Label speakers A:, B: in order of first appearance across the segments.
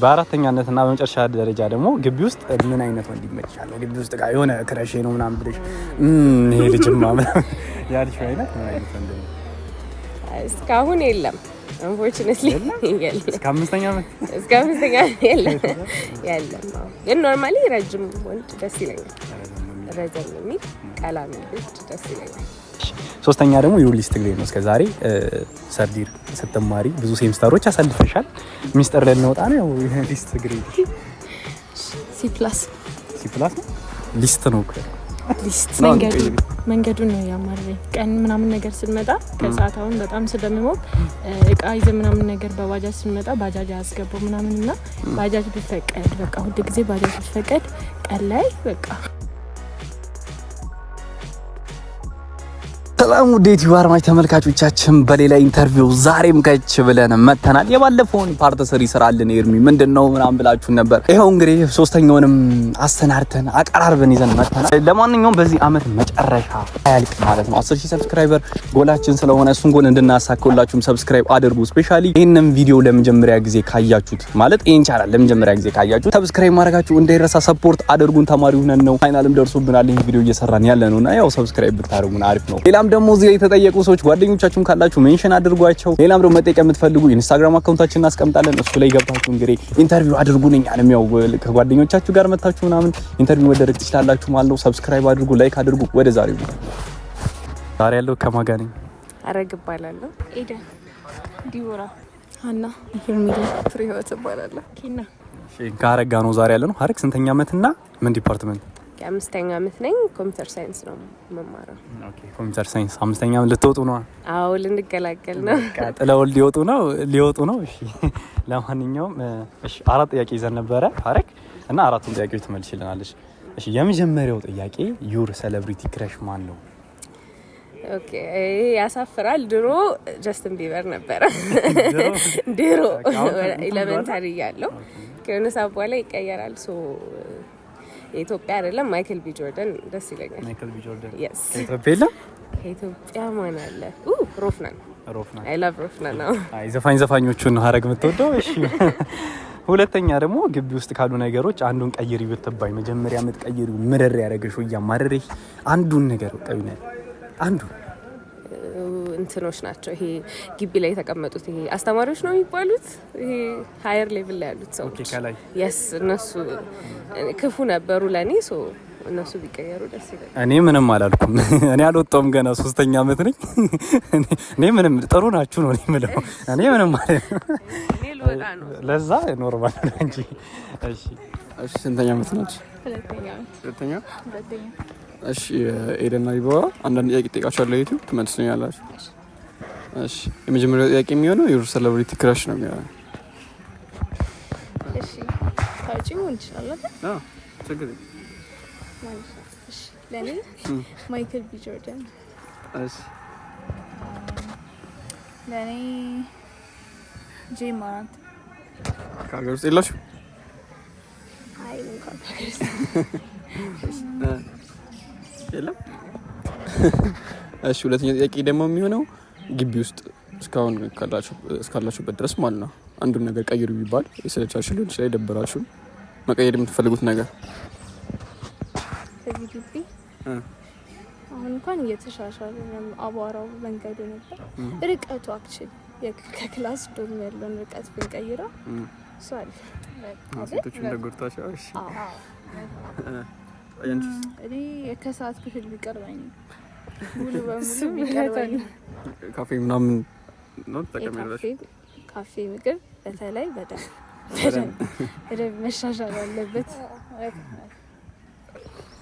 A: በአራተኛነትና በመጨረሻ ደረጃ ደግሞ ግቢ ውስጥ ምን አይነት ወንድ ይመችሻል? ግቢ ውስጥ ጋር የሆነ ክረሽ ነው ምናምን ብለሽ ይሄ ልጅማ ያልሽ አይነት ምን አይነት ወንድ ነው?
B: እስካሁን የለም አንፎርቹኔትሊ የለም።
A: እስከ አምስተኛ
B: የለም። ግን ኖርማሊ ረጅም ወንድ ደስ ይለኛል። ረዘም የሚል ቀላ የሚል ደስ ይለኛል።
A: ሶስተኛ ደግሞ ዩሊስት ግሬድ ነው። እስከዛሬ ሰርዲር ስትማሪ ብዙ ሴምስተሮች አሳልፈሻል። ሚስጥር ልንወጣ ነው። ዩሊስት ግሬድ
C: ሲ ፕላስ
A: ነው። ሊስት ነው
C: ሊስት መንገዱን ነው ያማረኝ። ቀን ምናምን ነገር ስንመጣ ከሰዓት አሁን በጣም ስለምሞቅ እቃ ይዘን ምናምን ነገር በባጃጅ ስንመጣ ባጃጅ አያስገባው ምናምንና ባጃጅ ቢፈቀድ በቃ ሁሉ ጊዜ ባጃጅ ቢፈቀድ ቀን ላይ በቃ
A: ሰላም ውዴት አድማጭ ተመልካቾቻችን በሌላ ኢንተርቪው ዛሬም ከች ብለን መተናል። የባለፈውን ፓርት 3 ይሰራልን ኤርሚ ምንድነው ምናምን ብላችሁ ነበር። ይሄው እንግዲህ ሶስተኛውንም አሰናርተን አቀራርበን ይዘን መተናል። ለማንኛውም በዚህ አመት መጨረሻ አያልቅ ማለት ነው 10000 ሰብስክራይበር ጎላችን ስለሆነ እሱን ጎል እንድናሳካውላችሁም ሰብስክራይብ አድርጉ። ስፔሻሊ ይሄንን ቪዲዮ ለመጀመሪያ ጊዜ ካያችሁት ማለት ይሄን ቻናል ለመጀመሪያ ጊዜ ካያችሁት ሰብስክራይብ ማድረጋችሁ እንዳይረሳ። ሰፖርት አድርጉን። ተማሪ ሆነን ነው ፋይናልም ደርሶብናል። ይሄን ቪዲዮ እየሰራን ያለ ነውና ያው ሰብስክራይብ ብታደርጉን አሪፍ ነው። ሌላም ደግሞ እዚህ ላይ የተጠየቁ ሰዎች ጓደኞቻችሁን ካላችሁ ሜንሽን አድርጓቸው። ሌላም ደግሞ መጠየቅ የምትፈልጉ ኢንስታግራም አካውንታችንን እናስቀምጣለን። እሱ ላይ ገብታችሁ እንግዲህ ኢንተርቪው አድርጉን። እኛንም ያው ከጓደኞቻችሁ ጋር መታችሁ ምናምን ኢንተርቪው መደረግ ትችላላችሁ ማለት ነው። ሰብስክራይብ አድርጉ፣ ላይክ አድርጉ። ወደ ዛሬው ዛሬ ያለው ከማን ጋር ነኝ?
B: አረግ እባላለሁ።
C: ኤደን፣ ዲቦራ፣ ሀና፣ ሄርሚላ፣ ፍሬህይወት እባላለሁ። ኪና
A: ከአረጋ ነው ዛሬ ያለ ነው። አረግ ስንተኛ አመትና ምን ዲፓርትመንት?
B: የአምስተኛ አመት ነኝ። ኮምፒውተር ሳይንስ ነው መማረው።
A: ኦኬ ኮምፒውተር ሳይንስ አምስተኛ አመት ልትወጡ ነው?
B: አዎ ልንገላገል ነው።
A: ቀጥለው ሊወጡ ነው። እሺ ለማንኛውም እሺ አራት ጥያቄ ይዘን ነበረ አረግ እና አራቱን ጥያቄዎች ትመልሽልናለሽ። እሺ የመጀመሪያው ጥያቄ ዩር ሴሌብሪቲ ክረሽ ማን ነው?
B: ኦኬ ያሳፍራል። ድሮ ጀስትን ቢበር ነበረ። ድሮ ኤሌመንታሪ ያለው ከሆነ ሰዓት በኋላ ይቀየራል። ሶ የኢትዮጵያ አይደለም ማይክል ቢ ጆርዳን ደስ ይለኛል።
A: ማይክል ቢ ጆርዳን
B: yes
A: ከኢትዮጵያ የለም?
B: ከኢትዮጵያ ማን አለ? ሮፍናን አይ ላቭ ሮፍናን ነው።
A: አይ ዘፋኞቹን ነው ሀረግ የምትወደው? እሺ ሁለተኛ ደግሞ ግቢ ውስጥ ካሉ ነገሮች አንዱን ቀይሪ ብትባይ መጀመሪያ የምትቀይሪው ምርር ያደረገሽ ወይ ያማረረሽ አንዱን ነገር ቀይሪ ነው? አንዱ
B: እንትኖች ናቸው። ይሄ ግቢ ላይ የተቀመጡት ይሄ አስተማሪዎች ነው የሚባሉት። ይሄ ሃየር ሌቭል ላይ ያሉት ሰዎች
A: ኦኬ ከላይ
B: yes እነሱ ክፉ ነበሩ ለኔ። ሶ እነሱ ቢቀየሩ ደስ ይላል።
A: እኔ ምንም አላልኩም። እኔ አልወጣሁም ገና 3ኛ አመት ነኝ። እኔ ምንም ጥሩ ናችሁ ነው የምለው። እኔ ምንም ማለት
B: እኔ ልወጣ ነው።
A: ለዛ ኖርማል ነው እንጂ። እሺ ስንተኛ አመት ነች? ሁለተኛ። እሺ ኤደን እና ዲቦራ አንዳንድ ጥያቄ ጠይቃችኋለሁ። ዩቲዩብ ትመልሱልኛላችሁ። እሺ የመጀመሪያው ጥያቄ የሚሆነው ዩር ሴሌብሪቲ ክራሽ ነው የሚሆነው።
C: እሺ ታውቂው እንችላለን?
A: አዎ ችግር
C: እሺ ለኔ ማይክል ቢ ጆርዳን።
A: እሺ
C: ለኔ ጄ ማራንት።
A: ከሀገር ውስጥ የላችሁ?
C: አይ እንኳን
A: የለም። እሺ ሁለተኛ ጥያቄ ደግሞ የሚሆነው ግቢ ውስጥ እስካሁን እስካላችሁበት ድረስ ማለት ነው አንዱን ነገር ቀይሩ ቢባል የሰለቻችሁ ሊሆን ይችላል፣ የደበራችሁ መቀየር የምትፈልጉት ነገር
C: እዚህ ግቢ አሁን እንኳን እየተሻሻለ ነው። አቧራው መንገዱ ነበር ርቀቱ አክቹሊ ከክላስ ዶርም ያለውን ርቀት ብንቀይረው ሷል
A: አጥቶቹ እንደጎርታቸው። እሺ
C: እኔ ከሰዓት ክፍል ቢቀርበኝ ሙሉ በሙሉ ቢቀርበኝ
A: ካፌ ምናምን ነው ተቀመጥሽ?
C: ካፌ ምግብ በተለይ በደንብ መሻሻል አለበት።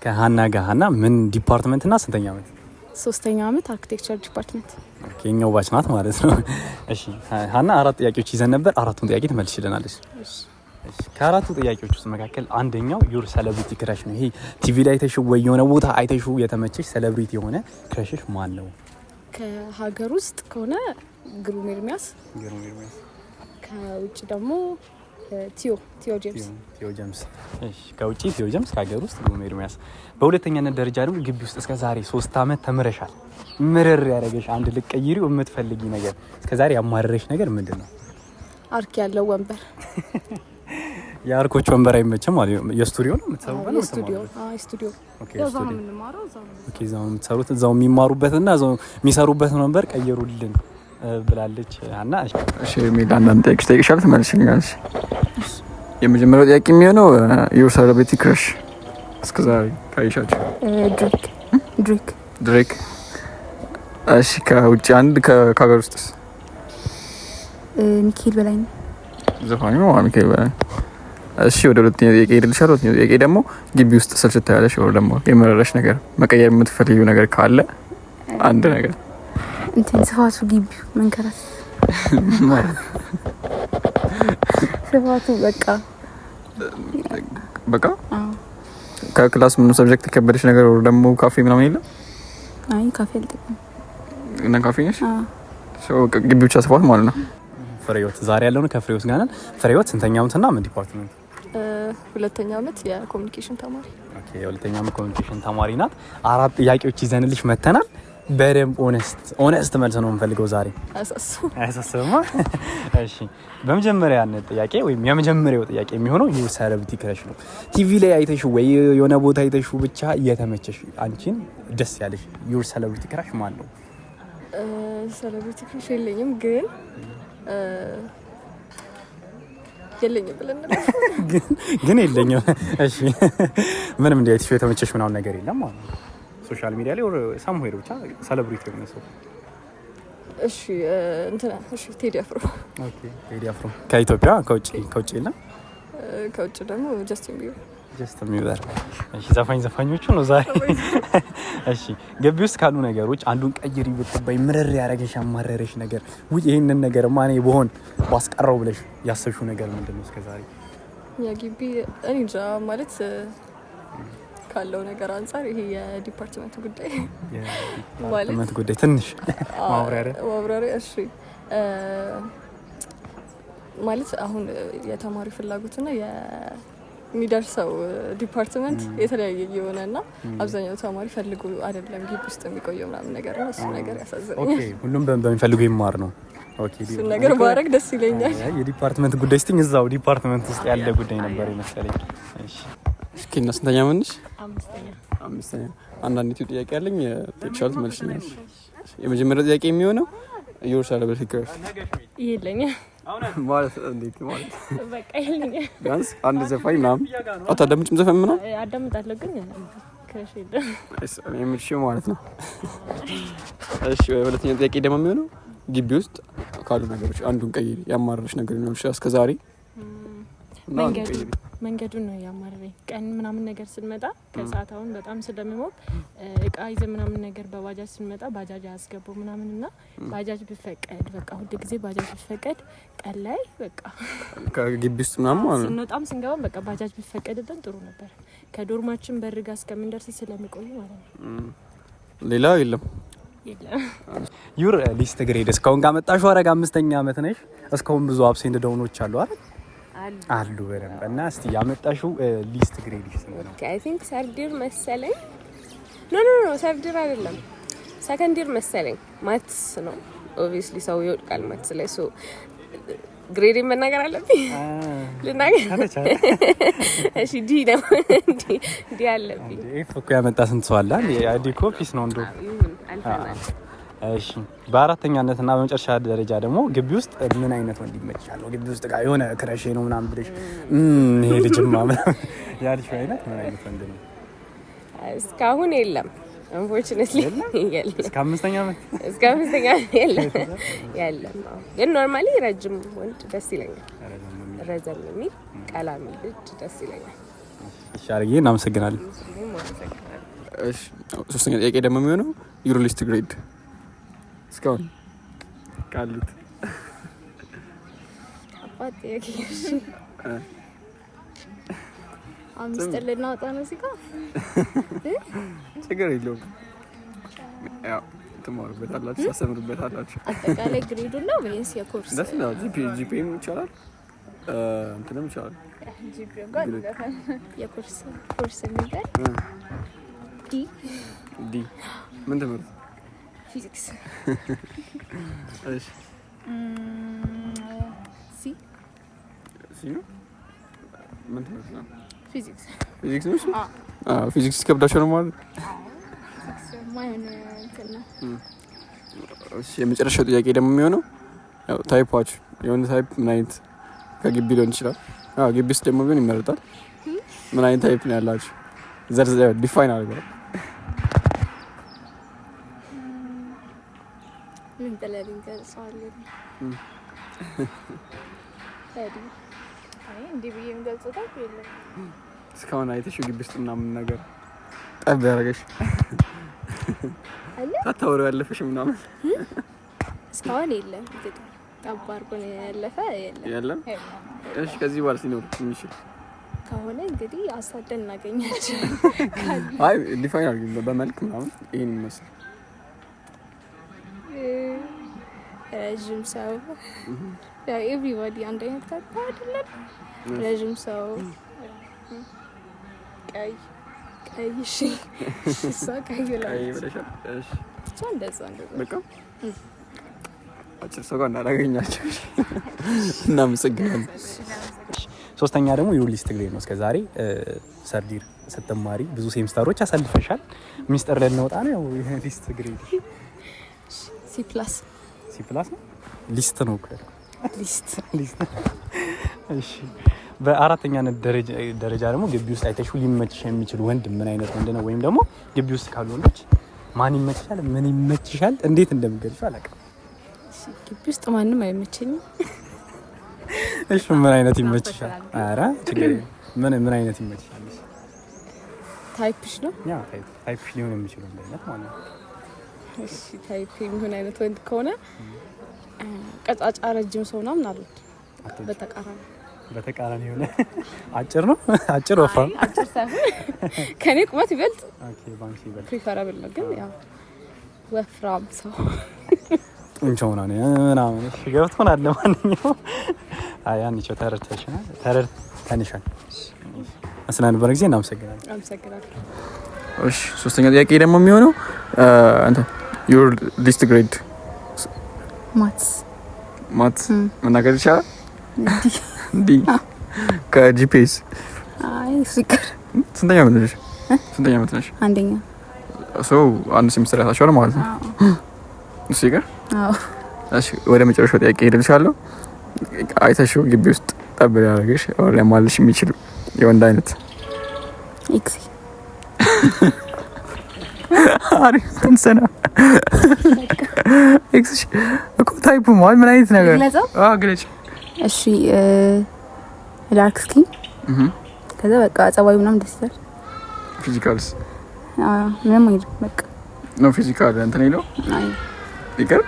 A: ከሀና ጋር ሀና ምን ዲፓርትመንት እና ስንተኛ አመት?
C: 3ኛ አመት አርኪቴክቸር ዲፓርትመንት።
A: ኦኬ እኛው ባች ናት ማለት ነው። እሺ ሀና አራት ጥያቄዎች ይዘን ነበር። አራቱን ጥያቄ ትመልሽልናለሽ። እሺ ከአራቱ ጥያቄዎች ውስጥ መካከል አንደኛው ዩር ሴሌብሪቲ ክራሽ ነው። ይሄ ቲቪ ላይ አይተሽው ወይ የሆነ ቦታ አይተሽው የተመቸሽ ሴሌብሪቲ የሆነ ክራሽሽ ማን ነው?
C: ከሀገር ውስጥ ከሆነ ግሩም ኤርሚያስ። ከውጭ ደግሞ ቲዮ ጄምስ።
A: እሺ ከውጭ ቲዮ ጄምስ፣ ከሀገር ውስጥ ግሩም ኤርሚያስ። በሁለተኛነት ደረጃ ደግሞ ግቢ ውስጥ እስከ ዛሬ 3 አመት ተምረሻል። ምርር ያደረገሽ አንድ ልትቀይሪው የምትፈልጊ ነገር እስከ ዛሬ ያማረረሽ ነገር ምንድነው?
C: አርክ ያለው ወንበር
A: የአርኮች ወንበር አይመችም ማለት ነው። የስቱዲዮ ነው የምትሰሩበት?
B: የስቱዲዮ ስቱዲዮ
C: እዛው ነው የምንማረው።
A: እዛው ነው የምትሰሩት። እዛው የሚማሩበትና እዛው የሚሰሩበት ወንበር ቀየሩልን ብላለች እና እሺ ሜዳ አንዳንድ ጥያቄ ጠይቅሻለሁ ትመልሽልኛለሽ። የመጀመሪያው ጥያቄ የሚሆነው ዩር ሴሌብሪቲ ክራሽ እስከዛሬ ካይሻችሁ? ድሬክ። እሺ ከውጭ አንድ ከሀገር ውስጥስ?
D: ሚካኤል በላይነህ
A: ዘፋኙ ሚካኤል በላይነህ። እሺ ወደ ሁለተኛው ጥያቄ ሄድልሻለሁ። ሁለተኛው ጥያቄ ደግሞ ግቢ ውስጥ ስልችት ያለሽ ወይ ደግሞ የመረረሽ ነገር መቀየር የምትፈልጊው ነገር ካለ አንድ ነገር
D: እንትን ስፋቱ ግቢው መንከራት ስፋቱ
A: በቃ ከክላስ ምን ሰብጀክት ከበደሽ ነገር ወይ ደግሞ ካፌ ምናምን የለም?
D: አይ ካፌ አልጠቀምም።
A: እና ካፌ ነሽ? ግቢ ብቻ ስፋት ማለት ነው። ፍሬህይወት ዛሬ ያለው ነው ከፍሬህይወት ጋር ነን። ፍሬህይወት ስንተኛ ዓመትና ምን ዲፓርትመንት?
C: ሁለተኛ ዓመት የኮሙኒኬሽን ተማሪ።
A: ኦኬ የሁለተኛ ዓመት ኮሙኒኬሽን ተማሪ ናት። 4 ጥያቄዎች ይዘንልሽ መተናል። በደንብ ኦነስት መልስ ነው የምፈልገው ዛሬ። አያሳስብማ? እሺ በመጀመሪያ ጥያቄ ወይም የመጀመሪያው ጥያቄ የሚሆነው ዩር ሴሌብሪቲ ክራሽ ነው። ቲቪ ላይ አይተሽ ወይ የሆነ ቦታ አይተሽ ብቻ እየተመቸሽ አንቺን ደስ ያለሽ ዩር ሴሌብሪቲ ክራሽ ማን ነው?
C: ሴሌብሪቲ ክራሽ የለኝም ግን የለኝም ብለን
A: ግን የለኝም። እሺ ምንም እንደ አይተሽ የተመቸሽ ምናምን ነገር የለም ማለት ነው? ሶሻል ሚዲያ ላይ ሳም ሆይሮ ብቻ ሴሌብሪቲ ነው ሰው። እሺ
C: ቴዲ አፍሮ።
A: ኦኬ ቴዲ አፍሮ። ከኢትዮጵያ ከውጭ የለም?
C: ከውጭ ደግሞ ጀስቲን
A: ቢበር። እሺ ዘፋኞቹ ነው ዛሬ። እሺ ግቢ ውስጥ ካሉ ነገሮች አንዱን ቀይሪ ብትባይ ምርር ያረገሽ ያማረረሽ ነገር ይሄንን ነገር ማኔ በሆን ባስቀረው ብለሽ ያሰብሽው ነገር ምንድነው እስከዛሬ?
C: ያ ግቢ እኔ እንጃ ማለት ካለው ነገር አንፃር ይሄ የዲፓርትመንት ጉዳይ
A: ማለት ጉዳይ ትንሽ
C: ማብራሪያ እሺ ማለት አሁን የተማሪ ፍላጎትና የሚደርሰው ዲፓርትመንት የተለያየ የሆነና አብዛኛው ተማሪ ፈልጎ አይደለም ግቢ ውስጥ የሚቆየው ምናምን ነገር ነው። እሱ ነገር ያሳዝነኛል።
A: ኦኬ ሁሉም በሚፈልገው ይማር ነው። ኦኬ
C: እሱ ነገር ባረግ ደስ ይለኛል።
A: የዲፓርትመንት ጉዳይ ስትኝ እዛው ዲፓርትመንት ውስጥ ያለ ጉዳይ ነበር መሰለኝ። እሺ እና ስንተኛ መንሽ? አምስተኛ። አንዳንድ ጥያቄ ያለኝ ቴክሻል ትመልሽኛለሽ። የመጀመሪያው ጥያቄ የሚሆነው ዩር ሴሌብሪቲ ክራሽ
C: የለኝም
A: ማለት እንዴት ማለት?
C: በቃ የለኝም።
A: ቢያንስ አንድ ዘፋኝ ምናምን አታዳምጪም? ዘፈን ምናምን
C: አዳምጣለሁ ግን ክራሽ የለም
A: የምልሽው ማለት ነው። እሺ ሁለተኛው ጥያቄ ደግሞ የሚሆነው ግቢ ውስጥ ካሉ ነገሮች አንዱን ቀይሪ ያማረረሽ ነገር ነው እስከዛሬ?
C: መንገዱን ነው ያማረረኝ። ቀን ምናምን ነገር ስንመጣ ከሰዓት አሁን በጣም ስለምሞቅ እቃ ይዘን ምናምን ነገር በባጃጅ ስንመጣ ባጃጅ አያስገባው ምናምንና ባጃጅ ቢፈቀድ በቃ ሁሉ ጊዜ ባጃጅ ቢፈቀድ ቀን ላይ በቃ
A: ከግቢ ውስጥ ምናምን ማለት ነው
C: ስንወጣም ስንገባም በቃ ባጃጅ ቢፈቀድልን ጥሩ ነበር። ከዶርማችን በር ጋር እስከምንደርስ ስለሚቆይ ማለት ነው።
A: ሌላ የለም። ዩር ሊስት ግሬድ እስካሁን ካመጣሽ ወረጋ 5ኛ ዓመት ነሽ። እስካሁን ብዙ አፕስ ኤንድ ዳውኖች አሉ አይደል? አሉ በደንብ። እና እስቲ ያመጣሽው ሊስት ግሬድ ይስነው?
B: አይ ቲንክ ሰርድር መሰለኝ። ኖ ሰርድር አይደለም ሰከንድር መሰለኝ። ማትስ ነው ኦብቪስሊ ሰው ይወድቃል ማትስ ላይ። ሶ ግሬድ መናገር አለብኝ ልናገር? እሺ ዲ ነው ዲ አለብኝ።
A: ኤፍ እኮ ያመጣ ስንት ሰው አለ? ዲ ኮፒስ ነው እንዶ
B: አልፈናል።
A: እሺ በአራተኛነት እና በመጨረሻ ደረጃ ደግሞ ግቢ ውስጥ ምን አይነት ወንድ ይመችሻል? ግቢ ውስጥ ጋር የሆነ ክራሽ ነው ምናምን ብለሽ ይሄ ልጅማ ያልሽ አይነት ምን አይነት ወንድ ነው?
B: እስካሁን የለም unfortunately የለም።
A: እስከ 5ኛ ዓመት
B: የለም። ግን ኖርማሊ ረጅም ወንድ ደስ ይለኛል። ረዘም የሚል ቀላ የሚል ልጅ ደስ ይለኛል።
A: እሺ አርጌ እናመሰግናለን። እሺ ሶስተኛ ጥያቄ ደግሞ የሚሆነው ዩር ሊስት ግሬድ እስካሁን ካሉት
C: አባት ያኪሽ አምስት ልናወጣ ነው ሲጋ
A: ችግር የለውም። ያው ትማሩበታላችሁ፣ ታሰምሩበታላችሁ።
C: አጠቃላይ ግሬዱ ነው ወይስ የኮርስ?
A: ደስ ነው። ጂፒኤም ይቻላል እንትንም ይቻላል።
C: ጂፒኤም ጋር የኮርስ ነገር
A: ዲ ምን ትምህርት?
C: ፊዚክስ።
A: እሺ ሲ ነው ምን ትምህርት ነው?
C: ፊዚክስ
A: ነው። ፊዚክስ ከብዳቸው ነው ማለት? እሺ የመጨረሻው ጥያቄ ደግሞ የሚሆነው ያው ታይፓችሁ የሆነ ታይፕ ምን አይነት ከግቢ ሊሆን ይችላል። ግቢ ውስጥ ደግሞ ቢሆን ይመረጣል። ምን አይነት ታይፕ ነው ያላችሁ? ዘርዘር ዲፋይን አድርገው።
C: ምን ተለሪን ገልጸዋለሁ። እንዲህ ብዬ የምገልጸው የለም።
A: እስካሁን አይተሽው ግቢ ውስጥ ምናምን ነገር ጠብ ያደረገሽ አለ? ታታወሩ ያለፈሽ ምናምን
C: እስካሁን የለም። እንግዲህ ጠብ አድርጎ ነው ያለፈ የለም።
A: እሺ ከዚህ በኋላ ሲኖር የሚችል
C: ከሆነ እንግዲህ አሳደን እናገኛቸው።
A: አይ ዲፋይን አድርጊ በመልክ ምናምን ይሄን ይመስል ረጅም ሰው ያው ኤቭሪባዲ አንድ አይነት ታታ አይደለም። ረጅም ሰው ቀይ እሺ እሷ ቀይ ብለሻል። እሺ እሷ እንደዛ በቃ አጭር ሰው ጋር እናገኛቸው። እናመሰግናለን። ሶስተኛ ደግሞ ዩሪሊስት ግሬድ ነው። እስከዛሬ ሰርዲር ስትማሪ ብዙ ሴምስተሮች አሳልፈሻል። ሚስጥር ልንወጣ ነው። ያው ዩሪሊስት ግሬድ ሲ ፕላስ ነው። ሊስት ነው እኮ ሊስት። እሺ በአራተኛነት ደረጃ ደግሞ ግቢ ውስጥ አይተሽው ሊመችሽ የሚችል ወንድ ምን አይነት ወንድ ነው? ወይም ደግሞ ግቢ ውስጥ ካሉ ወንዶች ማን ይመችሻል? ምን ይመችሻል? እንዴት እንደምገልጸው አላውቅም።
C: እሺ ግቢ ውስጥ ማንም አይመቸኝም።
A: እሺ ምን አይነት ይመችሻል? ኧረ ችግር ምን አይነት ይመችሻል?
C: ታይፕሽ ነው?
A: ያ ታይፕሽ ሊሆን የሚችል ወንድ አይነት ማለት ነው።
C: እሺ ታይፕ ምን አይነት ወንድ ከሆነ ቀጫጫ ረጅም ሰው ምናምን አሉት። በተቃራኒ የሆነ አጭር ነው። አጭር ወፍራም አጭር ሳይሆን ከኔ ቁመት ይበልጥ
A: ባንክ ይበልጥ
C: ፕሪፈራብል ነው። ግን ያው ወፍራም ሰው
A: እንቾና ነው ምናምን ገብቶናል። ለማንኛውም አንቺ ተረድተሽናል። ስለነበረ ጊዜ እናመሰግናለን። እሺ ሶስተኛ ጥያቄ ደግሞ የሚሆነው አንተ ዩር ሊስት ግሬድ ማትስ መናገር ይቻላል? እንዲ ከጂፒኤስ
D: ሲከር
A: ስንተኛ ዓመት ነሽ?
D: አንደኛ
A: ሰው አንድ ሴሚስተር ያሳሻል ማለት ነው። ሲከር እሺ ወደ መጨረሻው ጥያቄ ሄድልሻለሁ። አይተሽው ግቢ ውስጥ ጠብ ያደረገሽ ወር ለማለሽ የሚችል የወንድ አይነት
D: ኤክሲ
A: አሪፍ ተንሰና ኤክስ እኮ ታይፑ ማለት ምን አይነት ነገር? ግለጽ።
D: እሺ ዳርክ ስኪን ከዛ በቃ ጸባዩ ምናምን ደስ ይላል።
A: ፊዚካልስ?
D: ምንም አይደለም በቃ
A: ነው ፊዚካል እንትን ይለው ይቀር።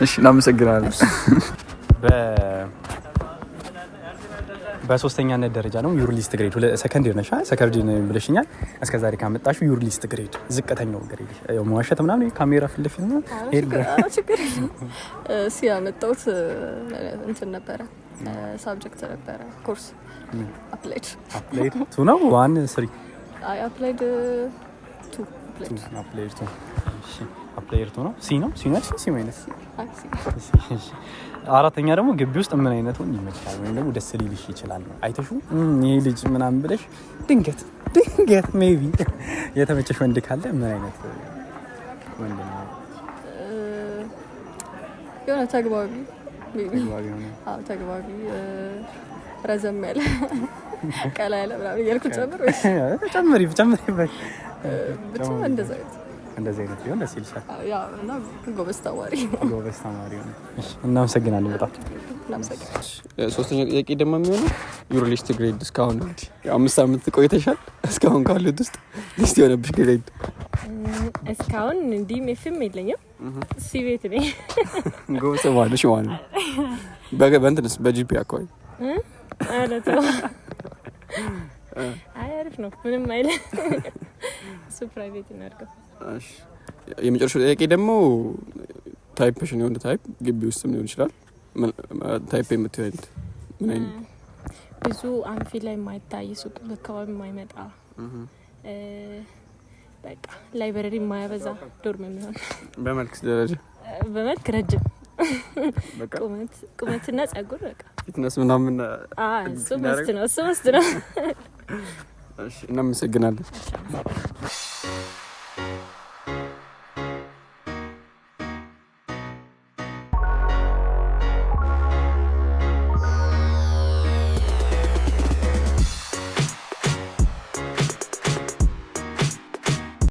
A: እሺ እናመሰግናለን። በሶስተኛነት ደረጃ ነው ዩሪሊስት ግሬድ ሰከንድ ነሽ። ሰከንድ ብለሽኛል። እስከዛሬ ካመጣሽው ዩሪሊስት ግሬድ ዝቅተኛው ግሬድ ያው መዋሸት ምናምን ካሜራ ፊት ለፊት ነው
C: ችግር ሲያመጣውት እንትን ነበረ ሳብጀክት ነበረ ኮርስ አፕላይድ
A: ቱ ነው 1 3
C: አይ አፕላይድ 2
A: አፕላይድ 2 እሺ አፕላይድ 2 ነው ሲ ነው ሲ ማይነስ አራተኛ ደግሞ ግቢ ውስጥ ምን አይነት ወንድ ይመችሻል ወይም ደግሞ ደስ ሊልሽ ይችላል ነው አይተሽው ይሄ ልጅ ምናምን ብለሽ ድንገት ሜቢ የተመቸሽ ወንድ ካለ ምን አይነት ወንድ ነው?
C: የሆነ ተግባቢ ረዘም ያለ ቀላ ያለ ምናምን እያልኩ ጨምሪ ብቻ እንደዚህ አይነት ቢሆን ደስ ይልሻል። ያው እና ጎበዝ ተማሪ
A: ነው። እናመሰግናለን በጣም። ሶስተኛ ጥያቄ ደግሞ የሚሆነው ዩሪሊስት ግሬድ እስካሁን እንግዲህ 5 አመት ቆይተሻል። እስካሁን ካሉት ውስጥ ሊስት የሆነብሽ ግሬድ?
C: እስካሁን እንዲህ ኤፍኤም የለኝም። ሲቤት ነኝ።
A: ጎበዝ ተማሪሽ ማለት ነው። በእንትንስ በጂፒ አካባቢ
C: አሪፍ ነው። ምንም አይደል። እሱ ፕራይቬት እናድርገው።
A: እሺ የመጨረሻው ጥያቄ ደግሞ ታይፕሽን የሆነ ታይፕ ግቢ ውስጥም ሊሆን ይችላል። ታይፕ የምትወድ ምን አይነት?
C: ብዙ አንፊ ላይ የማይታይ ሱቅ በአካባቢ የማይመጣ በቃ ላይብረሪ የማያበዛ ዶርም የሚሆን
A: በመልክ ደረጃ
C: በመልክ ረጅም ቁመትና ጸጉር በቃ
A: ፊትነስ ምናምን
C: እሱ መስት ነው። እሺ እናመሰግናለን።